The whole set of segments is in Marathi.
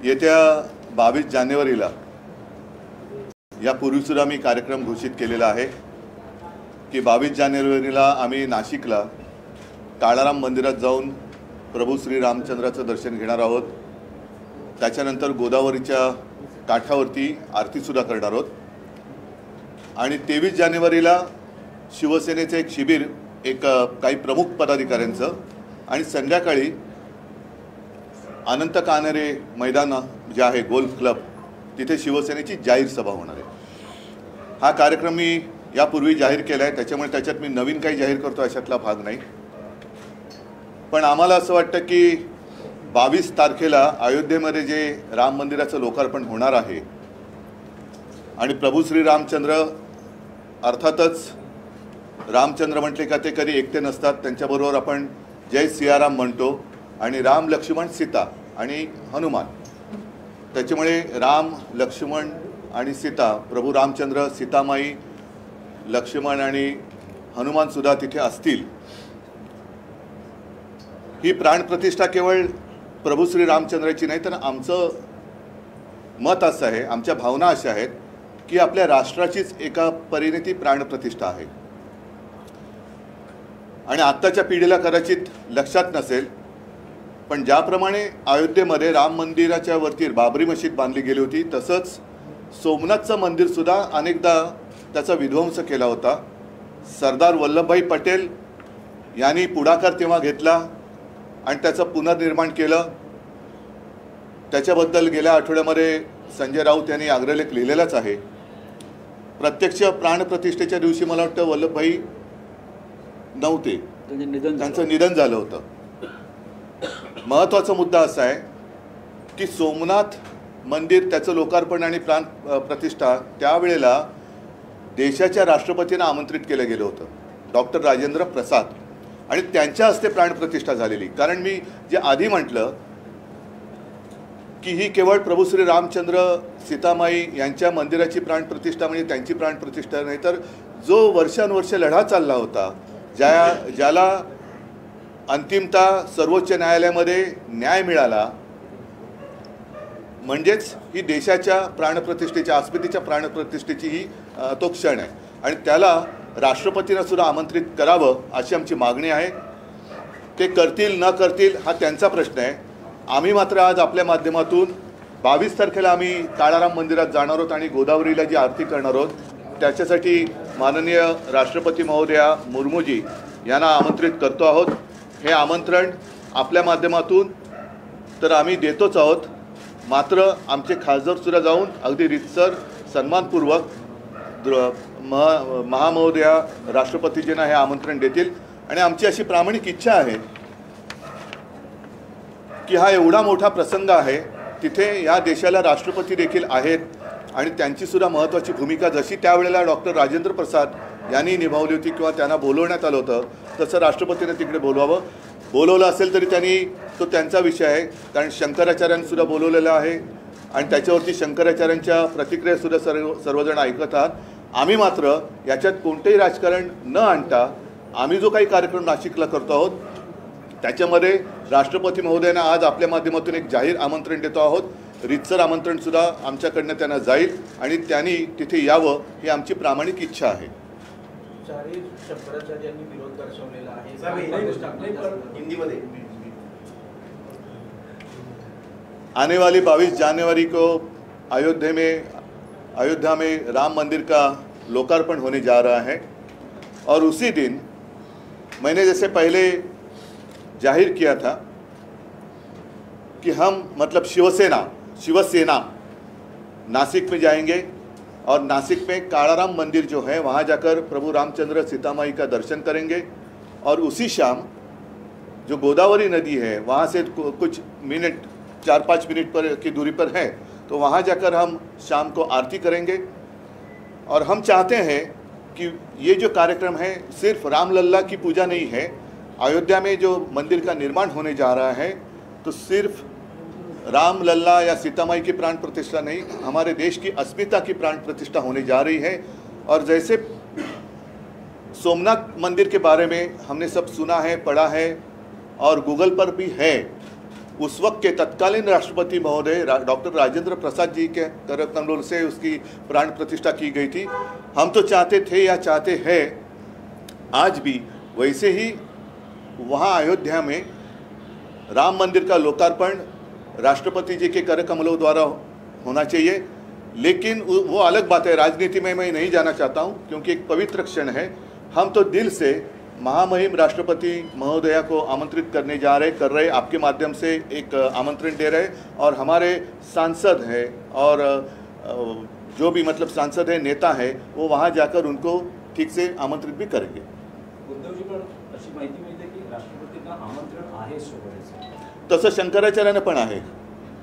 येत्या 22 जानेवारीला यापूर्वीसुद्धा मी कार्यक्रम घोषित केलेला आहे की 22 जानेवारीला आम्ही नाशिकला काळाराम मंदिरात जाऊन प्रभू श्री रामचंद्राचं दर्शन घेणार आहोत। त्याच्यानंतर गोदावरीच्या काठावरती आरतीसुद्धा करणार आहोत आणि 23 जानेवारीला शिवसेनेचे एक शिबिर काही प्रमुख पदाधिकाऱ्यांचं आणि संध्याकाळी अनंत कानरे मैदान जे आहे गोल्फ क्लब तिथे शिवसेनेची जाहीर सभा होणार आहे। हा कार्यक्रम मी यापूर्वी जाहीर केला आहे, त्याच्यामुळे त्याच्यात मी नवीन काही जाहीर करतो अशातला भाग नाही। पण आम्हाला असं वाटतं की 22 तारखेला अयोध्येमध्ये जे राम मंदिराचं लोकार्पण होणार आहे आणि प्रभू श्री रामचंद्र, अर्थातच रामचंद्र म्हटले का ते कधी एकटे नसतात, त्यांच्याबरोबर आपण जय सियाराम म्हणतो आणि राम लक्ष्मण सीता आणि हनुमान, त्याच्यामुळे राम लक्ष्मण आणि सीता, प्रभू रामचंद्र, सीतामाई, लक्ष्मण आणि हनुमानसुद्धा तिथे असतील। ही प्राणप्रतिष्ठा केवळ प्रभू श्री रामचंद्राची नाही, तर आमचं मत असं आहे, आमच्या भावना अशा आहेत की आपल्या राष्ट्राचीच एका परीने ती प्राणप्रतिष्ठा आहे। आणि आत्ताच्या पिढीला कदाचित लक्षात नसेल, पण ज्याप्रमाणे अयोध्येमध्ये राम मंदिराच्या वरती बाबरी मशीद बांधली गेली होती, तसंच सोमनाथचं मंदिरसुद्धा अनेकदा त्याचा विध्वंस केला होता। सरदार वल्लभभाई पटेल यांनी पुढाकार तेव्हा घेतला आणि त्याचं पुनर्निर्माण केलं। त्याच्याबद्दल गेल्या आठवड्यामध्ये संजय राऊत यांनी अग्रलेख लिहिलेलाच आहे। प्रत्यक्ष प्राणप्रतिष्ठेच्या दिवशी मला वाटतं वल्लभभाई नव्हते, त्यांचं निधन झालं होतं। महत्त्वाचा मुद्दा असा आहे की सोमनाथ मंदिर, त्याचं लोकार्पण आणि प्राण प्रतिष्ठा त्यावेळेला देशाच्या राष्ट्रपतींना आमंत्रित केलं गेलं होतं, डॉक्टर राजेंद्र प्रसाद, आणि त्यांच्या हस्ते प्राणप्रतिष्ठा झालेली। कारण मी जे आधी म्हटलं की ही केवळ प्रभू श्री रामचंद्र सीतामाई यांच्या मंदिराची प्राणप्रतिष्ठा म्हणजे त्यांची प्राणप्रतिष्ठा नाही, तर जो वर्षानुवर्ष लढा चालला होता, ज्याला अंतिमतः सर्वोच्च न्यायालयामध्ये न्याय मिळाला, म्हणजेच ही देशाच्या प्राणप्रतिष्ठेच्या, अस्मितेच्या प्राणप्रतिष्ठेची ही तो क्षण आहे आणि त्याला राष्ट्रपतींना सुद्धा आमंत्रित करावं अशी आमची मागणी आहे। ते करतील न करतील हा त्यांचा प्रश्न आहे। आम्ही मात्र आज आपल्या माध्यमातून 22 तारखेला आम्ही काळाराम मंदिरात जाणार आहोत आणि गोदावरीला जी आरती करणार आहोत, त्याच्यासाठी माननीय राष्ट्रपती महोदया मुर्मूजी यांना आमंत्रित करतो आहोत। हे आमंत्रण आपल्या माध्यमातून तर आम्ही देतोच आहोत, मात्र आमचे खासदारसुद्धा जाऊन अगदी रीतसर सन्मानपूर्वक महामहोदया राष्ट्रपतीजींना हे आमंत्रण देतील। आणि आमची अशी प्रामाणिक इच्छा आहे की हा एवढा मोठा प्रसंग आहे, तिथे या देशाला राष्ट्रपती देखील आहेत आणि त्यांचीसुद्धा महत्त्वाची भूमिका जशी त्यावेळेला डॉक्टर राजेंद्र प्रसाद यांनी निभावली होती किंवा त्यांना बोलवण्यात आलं होतं, तसं राष्ट्रपतीने तिकडे बोलवावं। बोलवलं असेल तरी तो त्यांचा विषय आहे, कारण शंकराचार्यांसुद्धा बोलवलेलं आहे आणि त्याच्यावरती शंकराचार्यांच्या प्रतिक्रियासुद्धा सर्वजण ऐकत आहात। आम्ही मात्र याच्यात कोणतेही राजकारण न आणता आम्ही जो काही कार्यक्रम नाशिकला करतो आहोत, त्याच्यामध्ये राष्ट्रपती महोदयांना आज आपल्या माध्यमातून एक जाहीर आमंत्रण देतो आहोत। रीतसर आमंत्रणसुद्धा आमच्याकडनं त्यांना जाईल आणि त्यांनी तिथे यावं ही आमची प्रामाणिक इच्छा आहे। शंकराचार्यांनी विरोध दर्शवलेला आहे हिंदीमध्ये। आने वाली 22 जनवरी को अयोध्या में राम मंदिर का लोकार्पण होने जा रहा है और उसी दिन मैंने जैसे पहले जाहिर किया था कि हम मतलब शिवसेना नासिक में जाएंगे और नासिक में काळाराम मंदिर जो है वहाँ जाकर प्रभु रामचंद्र सीतामाई का दर्शन करेंगे और उसी शाम जो गोदावरी नदी है वहाँ से कुछ मिनट 4-5 मिनट पर की दूरी पर है, तो वहाँ जाकर हम शाम को आरती करेंगे। और हम चाहते हैं कि ये जो कार्यक्रम है सिर्फ रामलल्ला की पूजा नहीं है। अयोध्या में जो मंदिर का निर्माण होने जा रहा है तो सिर्फ रामलल्ला या सीतामाई की प्राण प्रतिष्ठा नहीं, हमारे देश की अस्मिता की प्राण प्रतिष्ठा होने जा रही है। और जैसे सोमनाथ मंदिर के बारे में हमने सब सुना है, पढ़ा है और गूगल पर भी है, उस वक्त के तत्कालीन राष्ट्रपति महोदय डॉक्टर राजेंद्र प्रसाद जी के कर कमलों से उसकी प्राण प्रतिष्ठा की गई थी। हम तो चाहते थे या चाहते हैं आज भी वैसे ही वहाँ अयोध्या में राम मंदिर का लोकार्पण राष्ट्रपति जी के कर कमलों द्वारा होना चाहिए। लेकिन वो अलग बात है, राजनीति में मैं नहीं जाना चाहता हूँ क्योंकि एक पवित्र क्षण है। हम तो दिल से महामहिम राष्ट्रपति महोदया को आमंत्रित करने जा रहे कर रहे आपके माध्यम से एक आमंत्रण दे रहे, और हमारे सांसद हैं और जो भी मतलब सांसद है नेता है वो वहाँ जाकर उनको ठीक से आमंत्रित भी करेंगे। उद्धवजी पण अशी माहिती मिळते की राष्ट्रपतींना आमंत्रण आहे सोबतच, तसं शंकराचार्यानं पण आहे,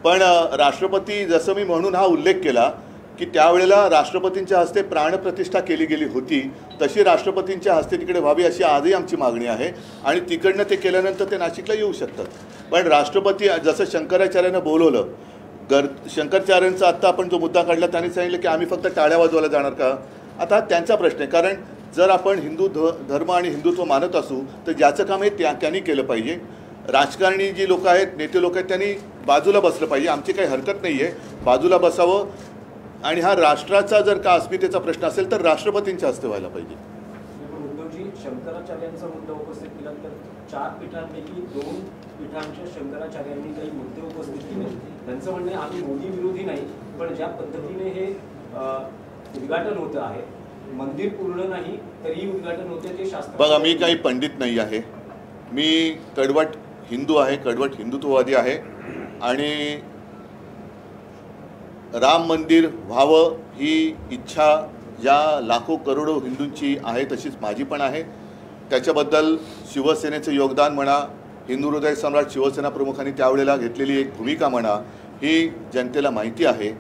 पण राष्ट्रपती जसं मी म्हणून हा उल्लेख केला की त्यावेळेला राष्ट्रपतींच्या हस्ते प्राणप्रतिष्ठा केली गेली होती, तशी राष्ट्रपतींच्या हस्ते तिकडे व्हावी अशी आजही आमची मागणी आहे आणि तिकडनं ते केल्यानंतर ते नाशिकला येऊ शकतात। पण राष्ट्रपती जसं शंकराचार्यानं बोलवलं, शंकराचार्यांचा आत्ता आपण जो मुद्दा काढला त्यांनी सांगितलं की आम्ही फक्त टाळ्या वाजवायला जाणार का, आता त्यांचा प्रश्न आहे। कारण जर आपण हिंदू धर्म आणि हिंदुत्व मानत असू तर ज्याचं काम आहे त्यांनी केलं पाहिजे। राजकारणी जी लोक आहेत, नेते लोक आहेत, त्यांनी बाजूला बसलं पाहिजे, आमची काही हरकत नाही आहे, बाजूला बसावं। आणि हा राष्ट्राचा जर का अस्मितेचा प्रश्न असेल तर राष्ट्रपतींच्या हस्ते व्हायला पाहिजे। उद्धवजी शंकराचार्यांचा मुद्दा उपस्थित केला तर 4 पीठांपैकी 2 पीठांच्या शंकराचार्यांनी काही मुद्दे उपस्थित केले। त्यांचं म्हणणे आम्ही मोदी विरोधी नाही, पण ज्या पद्धतीने हे उद्घाटन होतं आहे, मंदिर पूर्ण नाही तरी उद्घाटन होते ते शास्त्र। बघा, मी काही पंडित नाही आहे, मी कडवट हिंदू आहे, कडवट हिंदुत्ववादी आहे आणि राम मंदिर व्हावं ही इच्छा ज्या लाखो करोडो हिंदूंची आहे तशीच माझी पण आहे। त्याच्याबद्दल शिवसेनेचं योगदान म्हणा, हिंदू हृदय सम्राट शिवसेना प्रमुखांनी त्यावेळेला घेतलेली एक भूमिका म्हणा, ही जनतेला माहिती आहे।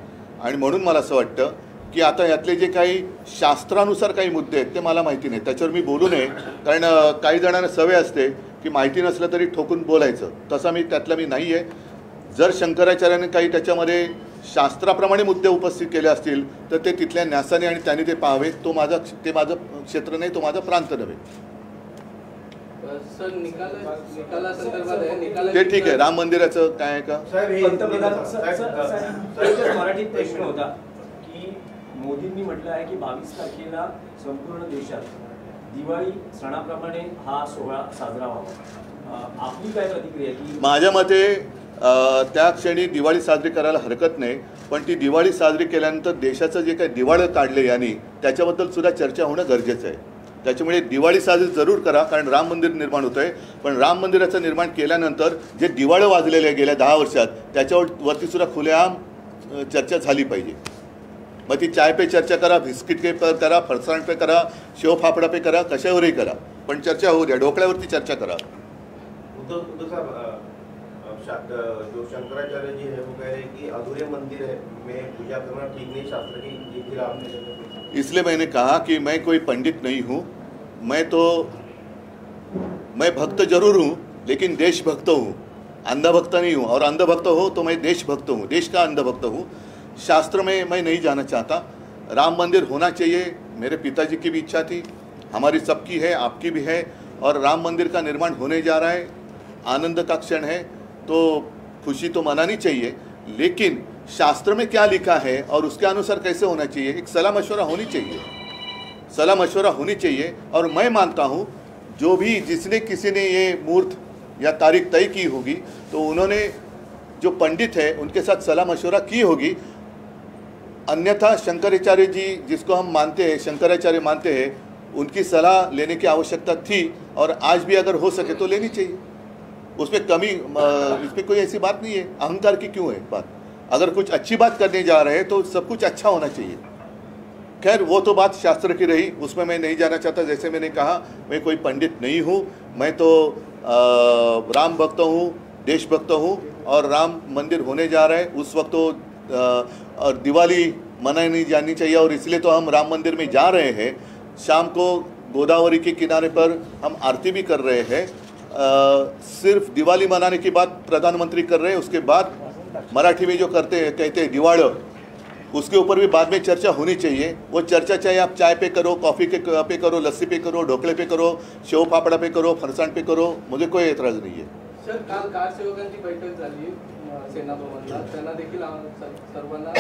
आणि म्हणून मला असं वाटतं की आता यातले जे काही शास्त्रानुसार काही मुद्दे आहेत ते मला माहिती नाही, त्याच्यावर मी बोलू नये। कारण काही जणांना सवय असते की माहिती नसलं तरी ठोकून बोलायचं, तसा मी त्यातला मी नाही आहे। जर शंकराचार्याने काही त्याच्यामध्ये शास्त्राप्रमाणे मुद्दे उपस्थित केले असतील तर ते तिथल्या न्यासाने आणि त्यांनी ते पाहावे। ते माझं क्षेत्र नाही, तो माझा प्रांत नव्हे। ते ठीक आहे, राम मंदिराचं काय आहे का मराठीत प्रश्न होता की मोदींनी म्हटलं आहे की 22 तारखेला संपूर्ण देशात दिवाळी सणाप्रमाणे हा सोहळा साजरा व्हावा, आपली काय प्रतिक्रिया की? माझ्या मते त्या क्षणी दिवाळी साजरी करायला हरकत नाही, पण ती दिवाळी साजरी केल्यानंतर देशाचं जे काही दिवाळं काढले यांनी त्याच्याबद्दल सुद्धा चर्चा होणं गरजेचं आहे। त्याच्यामुळे दिवाळी साजरी जरूर करा, कारण राम मंदिर निर्माण होतं आहे, पण राम मंदिराचं निर्माण केल्यानंतर जे दिवाळं वाजलेले आहे गेल्या 10 वर्षात त्याच्यावरती सुद्धा खुलेआम चर्चा झाली पाहिजे। मग ती चाय पे चर्चा करा, बिस्किट पे करा, फरसाण पे करा, शेव फाफडा पे करा, कशावरही करा, पण चर्चा होऊ द्या, डोकळ्यावरती चर्चा करा। उद्धव साहब, जो शंकराचार्य जी है वो कह रहे हैं कि अधूरे मंदिर है में पूजा करना ठीक नहीं, शास्त्र की फिर आपने। इसलिए मैंने कहा कि मैं कोई पंडित नहीं हूँ, मैं भक्त जरूर हूँ लेकिन देशभक्त हूँ, अंधभक्त नहीं हूँ। और अंधभक्त हो तो मैं देशभक्त हूँ, देश का अंधभक्त हूँ। शास्त्र में मैं नहीं जाना चाहता। राम मंदिर होना चाहिए, मेरे पिताजी की भी इच्छा थी, हमारी सबकी है, आपकी भी है, और राम मंदिर का निर्माण होने जा रहा है। आनंद का क्षण है तो खुशी तो मनानी चाहिए, लेकिन शास्त्र में क्या लिखा है और उसके अनुसार कैसे होना चाहिए, एक सलाह मशवरा होनी चाहिए, सलाह मशवरा होनी चाहिए। और मैं मानता हूँ जो भी जिसने किसी ने ये मुहूर्त या तारीख तय की होगी तो उन्होंने जो पंडित है उनके साथ सलाह मशवरा की होगी। अन्यथा शंकराचार्य जी जिसको हम मानते हैं, शंकराचार्य मानते हैं, उनकी सलाह लेने की आवश्यकता थी और आज भी अगर हो सके तो लेनी चाहिए। उसमें कमी, इसमें कोई ऐसी बात नहीं है, अहंकार की क्यों है बात। अगर कुछ अच्छी बात करने जा रहे हैं तो सब कुछ अच्छा होना चाहिए। खैर वो तो बात शास्त्र की रही, उसमें मैं नहीं जाना चाहता। जैसे मैंने कहा मैं कोई पंडित नहीं हूँ, मैं तो राम भक्त हूँ, देशभक्त हूँ, और राम मंदिर होने जा रहा है उस वक्त तो और दिवाली मनाई जानी चाहिए, और इसलिए तो हम राम मंदिर में जा रहे हैं। शाम को गोदावरी के किनारे पर हम आरती भी कर रहे हैं। सिर्फ दिवाली मनाने की बात प्रधानमंत्री कर रहे हैं, उसके बाद मराठी में जो कहते हैं दिवाड़, उसके ऊपर भी बाद में चर्चा होनी चाहिए। वो चर्चा चाहे आप चाय पे करो, कॉफ़ी के पे करो, लस्सी पे करो, ढोकले पे करो, शेव फाफड़ा पे करो, फरसाण पे करो, मुझे कोई एतराज़ नहीं है। सर काल कार सेवकांची बैठक झाली सेना भवनला, त्यांना देखील सर्वांना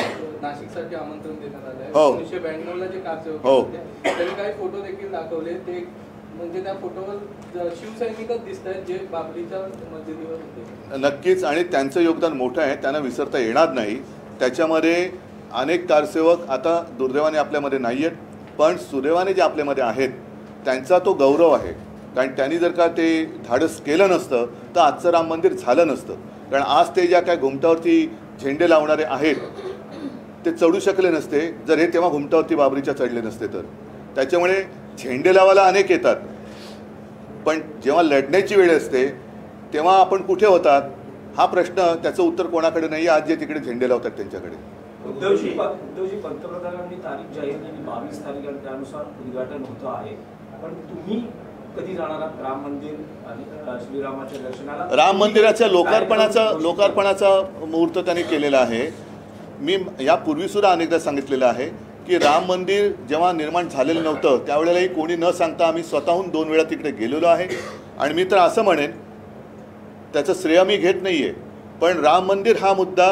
नाशिकसाठी आमंत्रण देण्यात आलं आहे. हो. 1992ला जे कार सेवक हो. होते त्यांनी काही फोटो देखील दाखवले. ते म्हणजे त्या फोटोवर शिवसैनिकच दिसत आहेत जे बाबरीच्या मस्जिदीवर होते. नक्कीच, आणि त्यांचं योगदान मोठं आहे, त्यांना विसरता येणार नाही. त्याच्यामध्ये अनेक कारसेवक आता दुर्दैवाने आपल्यामध्ये नाही आहेत, पण सुदैवाने जे आपल्यामध्ये आहेत त्यांचा तो गौरव आहे. कारण त्यांनी जर का ते धाडस केलं नसतं तर आजचं राम मंदिर झालं नसतं. कारण आज ते ज्या काय घुमटावरती झेंडे लावणारे आहेत ते चढू शकले नसते जर हे तेव्हा घुमटावरती बाबरीच्या चढले नसते तर. त्याच्यामुळे झेंडे लावायला अनेक येतात, पण जेव्हा लढण्याची वेळ असते तेव्हा आपण कुठे होतात हा प्रश्न, त्याचं उत्तर कोणाकडे नाही. आज जे तिकडे झेंडे लावतात त्यांच्याकडे. उद्धवजी पंतप्रधानांनी तारीख जाहीर केली 22 तारीख आणि त्यानुसार उद्घाटन होतं आहे. पण तुम्ही कधी जाणार आहात राम मंदिर आणि श्रीरामाच्या दर्शनाला? राम मंदिराच्या लोकार्पणाचा मुहूर्त त्यांनी केलेला आहे. मी यापूर्वी सुद्धा अनेकदा सांगितलेलं आहे की राम मंदिर जेव्हा निर्माण झालेलं नव्हतं त्यावेळेलाही कोणी न सांगता आम्ही स्वतःहून 2 वेळा तिकडे गेलेलो आहे. आणि मी तर असं म्हणेन, त्याचं श्रेय मी घेत नाही आहे, पण राम मंदिर हा मुद्दा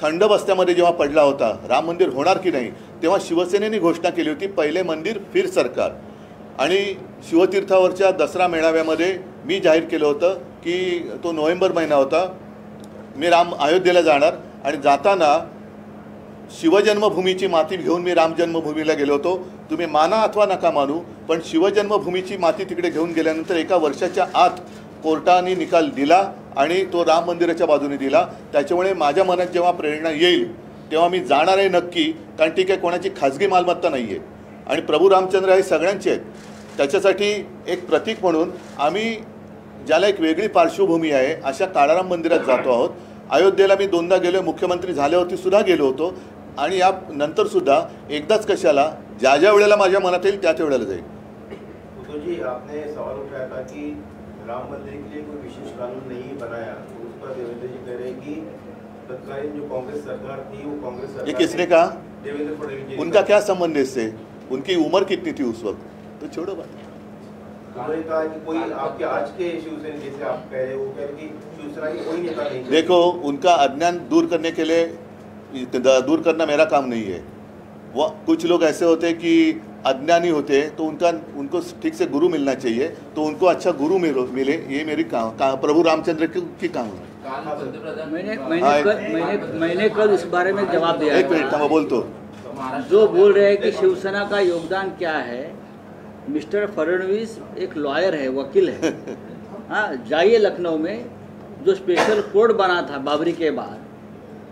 थंड बस्त्यामध्ये जेव्हा पडला होता, राम मंदिर होणार की नाही, तेव्हा शिवसेनेने घोषणा केली होती पहिले मंदिर फिर सरकार. आणि शिवतीर्थावरच्या दसरा मेळाव्यामध्ये मी जाहीर केलं होतं की तो नोव्हेंबर महिना होता, मी अयोध्येला जाणार आणि जाताना शिवजन्मभूमीची माती घेऊन मी राम जन्मभूमीला गेलो होतो. तुम्ही माना अथवा नका मानू, पण शिवजन्मभूमीची माती तिकडे घेऊन गेल्यानंतर 1 वर्षाच्या आत कोर्टाने निकाल दिला आणि तो राम मंदिराच्या बाजूने दिला. त्याच्यामुळे माझ्या मनात जेव्हा प्रेरणा येईल तेव्हा मी जाणार आहे नक्की, कारण ती काही कोणाची खाजगी मालमत्ता नाही आहे आणि प्रभू रामचंद्र हे सगळ्यांचे आहेत. त्याच्यासाठी एक प्रतीक म्हणून आम्ही ज्याला एक वेगळी पार्श्वभूमी आहे अशा काळाराम मंदिरात जातो आहोत. अयोध्येला मी 2दा गेलो, मुख्यमंत्री झाल्यावरती सुद्धा गेलो होतो आणि या नंतर सुद्धा एकदाच कशाला, ज्या ज्या वेळेला माझ्या मनात येईल त्या वेळेला जाईल. तो जी आपने सवाल उठाया था कि राम मंदिर के लिए कोई विशेष कानून नहीं बनाया, तो उस पर देवेंद्र जी कह रहे हैं कि तत्कालीन जो कांग्रेस सरकार थी वो कांग्रेस सरकार ये किसने कहा? देवेंद्र फडणवीस जी। उनका क्या संबंध है इससे? उनकी उम्र कितनी थी उस वक्त? तो छोड़ो बात. उन्होंने कहा कि कोई आपके आज के शिवसेना जैसे आप कह रहे हो, कह रहे कि शिवसेना की कोई नेता नहीं। देखो, उनका अज्ञान दूर करने के लिए दूर करना मेरा काम नहीं है. वो कुछ लोग ऐसे होते हैं कि अज्ञानी होते हैं, तो उनको ठीक से गुरु मिलना चाहिए, तो उनको अच्छा गुरु मिले, ये मेरी प्रभु रामचंद्र की काम है. मैंने कल इस बारे में जवाब दिया. एक मिनट मैं बोलतो. जो बोल रहे हैं कि शिवसेना का योगदान क्या है, मिस्टर फडणवीस एक लॉयर है, वकील है. हाँ, जाइए लखनऊ में जो स्पेशल कोर्ट बना था बाबरी के बाद,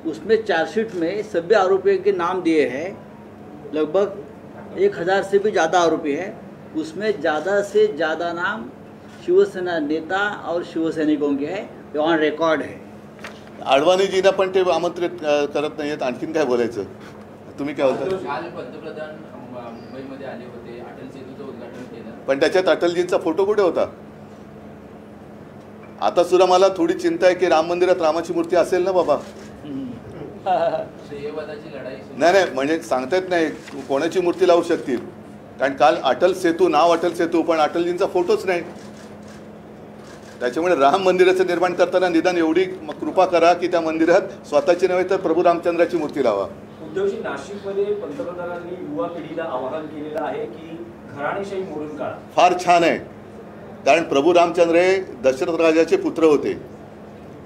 उसमें चार्जशीट में सभी आरोपियों के नाम दिए हैं. लगभग 1000 से भी ज़्यादा आरोपी हैं. उसमें ज़्यादा से ज़्यादा नाम शिवसेना नेता और शिवसैनिकों के हैं, ये ऑन रेकॉर्ड है. अडवाणीजींना पण ते आमंत्रित करत नाही आहेत. आणखीन काय बोलायचं? तुम्ही काय बोलता? काल पंतप्रधान मुंबईमध्ये आले होते, अटल सेतूचं उद्घाटन केलं, पण त्याच्यात अटलजींचा फोटो कुठे होता? आता सुद्धा मला थोडी चिंता आहे की राम मंदिरात रामाची मूर्ती असेल ना बाबा. श्रेयवादाची लढाई सुरू. नाही, म्हणजे सांगता येत नाही कोणाची मूर्ती लावू शकतील. कारण काल अटल सेतू, नाव अटल सेतू, पण अटलजींचा फोटोच नाही. त्याच्यामुळे राम मंदिराचं निर्माण करताना निदान एवढी कृपा करा की त्या मंदिरात स्वतःची नव्हे तर प्रभू रामचंद्राची मूर्ती लावा. उद्धवजी, नाशिकमध्ये पंतप्रधानांनी युवा पिढीला आवाहन केलेलं आहे की घराणेशाही मोडून काढा. फार छान आहे, कारण प्रभू रामचंद्र हे दशरथ राजाचे पुत्र होते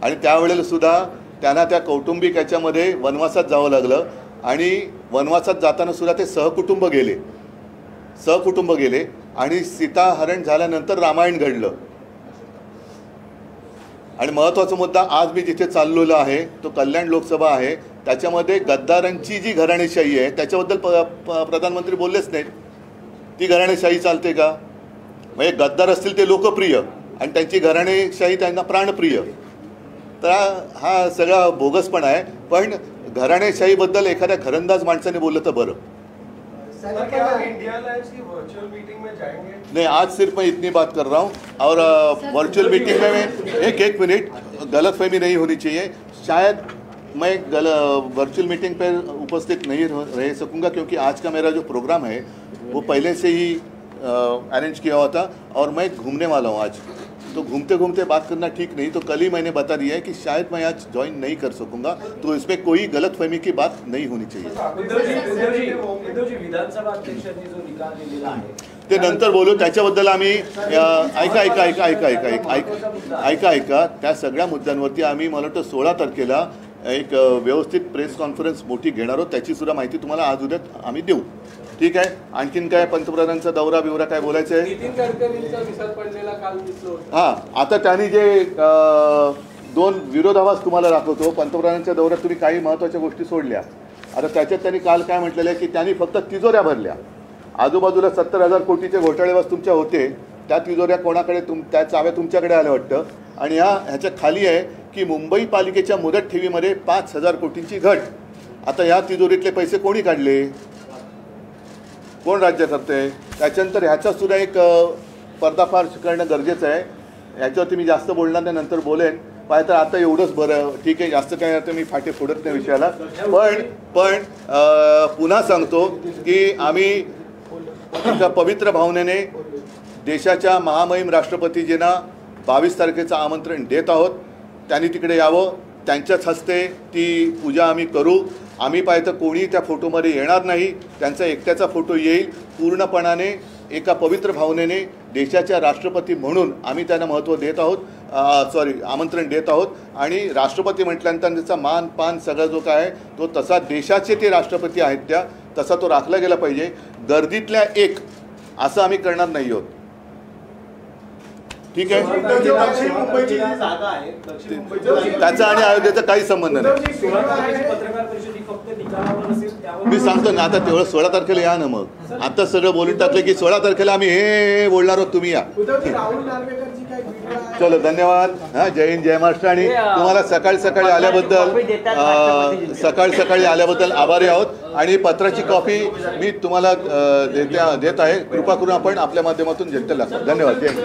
आणि त्यावेळेला सुद्धा त्यांना त्या कौटुंबिक याच्यामध्ये वनवासात जावं लागलं आणि वनवासात जाताना सुद्धा ते सहकुटुंब गेले आणि सीताहरण झाल्यानंतर रामायण घडलं. आणि महत्त्वाचा मुद्दा, आज मी जिथे चाललेलो आहे तो कल्याण लोकसभा आहे, त्याच्यामध्ये गद्दारांची जी घराणेशाही आहे त्याच्याबद्दल प्रधानमंत्री बोललेच नाहीत. ती घराणेशाही चालते का? म्हणजे गद्दार असतील ते लोकप्रिय आणि त्यांची घराणेशाही त्यांना प्राणप्रिय. तर हा सगळा बोगसपणा आहे. पण घराणेशाहीबद्दल एखाद्या घरंदाज माणसाने बोललं तर बरं. इंडिया अलायंस की वर्चुअल मीटिंग में जाएंगे? नहीं, आज सिर्फ मैं इतनी बात कर रहा हूँ और वर्चुअल मीटिंग में मैं एक मिनट, गलतफहमी नहीं होनी चाहिए. शायद मैं वर्चुअल मीटिंग पर उपस्थित नहीं रह सकूँगा क्योंकि आज का मेरा जो प्रोग्राम है वो पहले से ही अरेंज किया हुआ था और मैं घूमने वाला हूँ आज तो घूमते घूमते बात करना ठीक नहीं। तो कल ही मैंने बता दिया है कि शायद मैं आज ज्वाइन नहीं कर सकूंगा, तो इसमें कोई गलतफहमी की बात नहीं होनी चाहिए। उद्धवजी विधानसभा अध्यक्षांनी जो निकाल दिलेला आहे ते नंतर बोलू, त्याच्याबद्दल आम्ही ऐका त्या सगळ्या मुद्द्यांवरती आम्ही मला वाटतं 16 तारखेला एक व्यवस्थित प्रेस कॉन्फरन्स मोठी घेणार आहोत, त्याची सुद्धा माहिती तुम्हाला आज उद्या आम्ही देऊ। ठीक आहे, आणखीन काय पंतप्रधानांचा दौरा बिवरा काय बोलायचं आहे? नितीन गडकरींचा विसर पडलेला काल दिसलो। हां, आता त्यांनी जे 2 विरोधाभास तुम्हाला दाखवतो, पंतप्रधानांच्या दौऱ्यात तुम्ही काही महत्त्वाच्या गोष्टी सोडल्या। आता त्याच्यात त्यांनी काल काय म्हटलेलं आहे की त्यांनी फक्त तिजोऱ्या भरल्या, आजूबाजूला 70,000 कोटीचे घोटाळेबाज तुमच्या होते, त्या तिजोऱ्या कोणाकडे त्या चाव्या तुमच्याकडे आल्या वाटतं। आणि ह्याच्या खाली आहे की मुंबई पालिकेच्या मुदत ठेवीमध्ये 5,000 कोटींची घट। आता ह्या तिजोरीतले पैसे कोणी काढले, कोण राज्य करते? त्याच्यानंतर ह्याचा सुद्धा एक पर्दाफाश करणं गरजेचं आहे। ह्याच्यावरती मी जास्त बोलणार नाही, नंतर बोलेन। पाहिजे तर आता एवढंच बरं, ठीक आहे, जास्त काय आता मी फाटे फोडत नाही विषयाला। पण पुन्हा सांगतो की आम्ही एका पवित्र भावनेने देशाच्या महामहिम राष्ट्रपतीजींना 22 तारखेचं आमंत्रण देत आहोत। त्यांनी तिकडे यावं, त्यांच्याच हस्ते ती पूजा आम्ही करू। आम्ही पाहिजे तर कोणी त्या फोटोमध्ये येणार नाही, त्यांचा एकट्याचा फोटो येईल। पूर्णपणाने एका पवित्र भावनेने देशाच्या राष्ट्रपती म्हणून आम्ही त्यांना महत्त्व देत आहोत, आमंत्रण देत आहोत। आणि राष्ट्रपती म्हटल्यानंतर त्याचा मान पान सगळं जो काय आहे तो तसा देशाचे ते राष्ट्रपती आहेत तसा तो राखला गेला पाहिजे। गर्दीतल्या एक असं आम्ही करणार नाही आहोत, ठीक आहे? त्याचा आणि अयोध्येचा काही संबंध नाही। मी सांगतो ना, आता तेवढं 16 तारखेला या ना, मग आता सगळं बोलून टाकलं की 16 तारखेला आम्ही हे बोलणार आहोत, तुम्ही या। चलो, धन्यवाद। हां, जय हिंद, जय महाराष्ट्र। आणि तुम्हाला सकाळी आल्याबद्दल आभारी आहोत। आणि पत्राची कॉपी मी तुम्हाला देत आहे, कृपा करून आपण आपल्या माध्यमातून जनतेला दाखवा। धन्यवाद, जय हिंद।